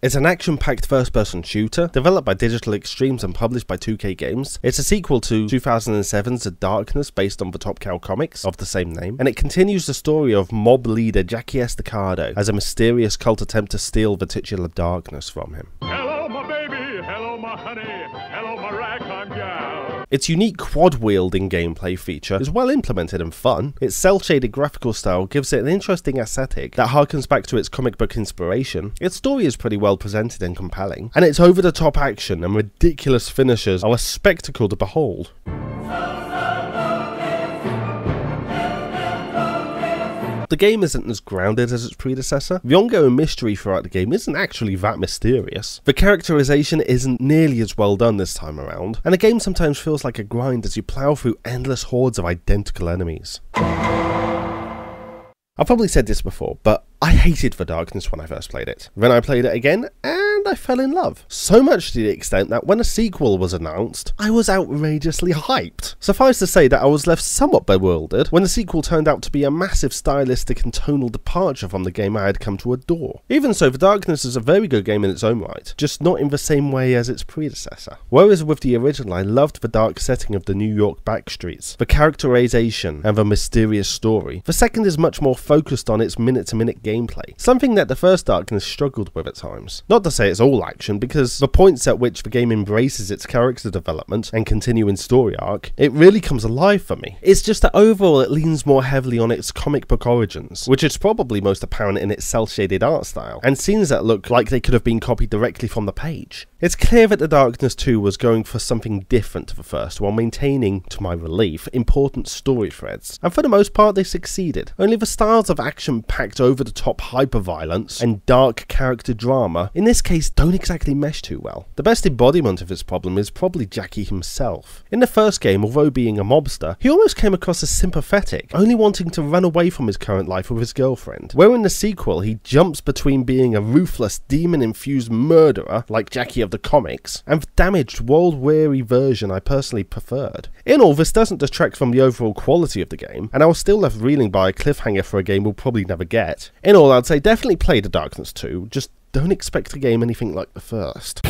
It's an action-packed first-person shooter, developed by Digital Extremes and published by 2K Games. It's a sequel to 2007's The Darkness, based on the Top Cow comics of the same name, and it continues the story of mob leader Jackie Estacado as a mysterious cult attempt to steal the titular darkness from him. Hello, my baby. Hello, my honey. Hello, my ragtime gal. Its unique quad-wielding gameplay feature is well implemented and fun. Its cel-shaded graphical style gives it an interesting aesthetic that harkens back to its comic book inspiration. Its story is pretty well presented and compelling, and its over-the-top action and ridiculous finishes are a spectacle to behold. The game isn't as grounded as its predecessor. The ongoing mystery throughout the game isn't actually that mysterious. The characterization isn't nearly as well done this time around, and the game sometimes feels like a grind as you plow through endless hordes of identical enemies. I've probably said this before, but I hated The Darkness when I first played it. Then I played it again, and I fell in love. So much to the extent that when a sequel was announced, I was outrageously hyped. Suffice to say that I was left somewhat bewildered when the sequel turned out to be a massive stylistic and tonal departure from the game I had come to adore. Even so, The Darkness is a very good game in its own right, just not in the same way as its predecessor. Whereas with the original, I loved the dark setting of the New York backstreets, the characterization, and the mysterious story. The second is much more focused on its minute-to-minute gameplay, something that the first Darkness struggled with at times. Not to say it's all action, because the points at which the game embraces its character development and continuing story arc, it really comes alive for me. It's just that overall it leans more heavily on its comic book origins, which is probably most apparent in its cel-shaded art style, and scenes that look like they could have been copied directly from the page. It's clear that The Darkness 2 was going for something different to the first, while maintaining, to my relief, important story threads, and for the most part they succeeded. Only the styles of action-packed over-the-top hyper-violence and dark character drama in this case don't exactly mesh too well. The best embodiment of this problem is probably Jackie himself. In the first game, although being a mobster, he almost came across as sympathetic, only wanting to run away from his current life with his girlfriend, where in the sequel he jumps between being a ruthless demon-infused murderer like Jackie of the comics and the damaged world-weary version I personally preferred. In all, this doesn't detract from the overall quality of the game, and I was still left reeling by a cliffhanger for a game we'll probably never get. In all, I'd say definitely play The Darkness 2, just don't expect to game anything like the first.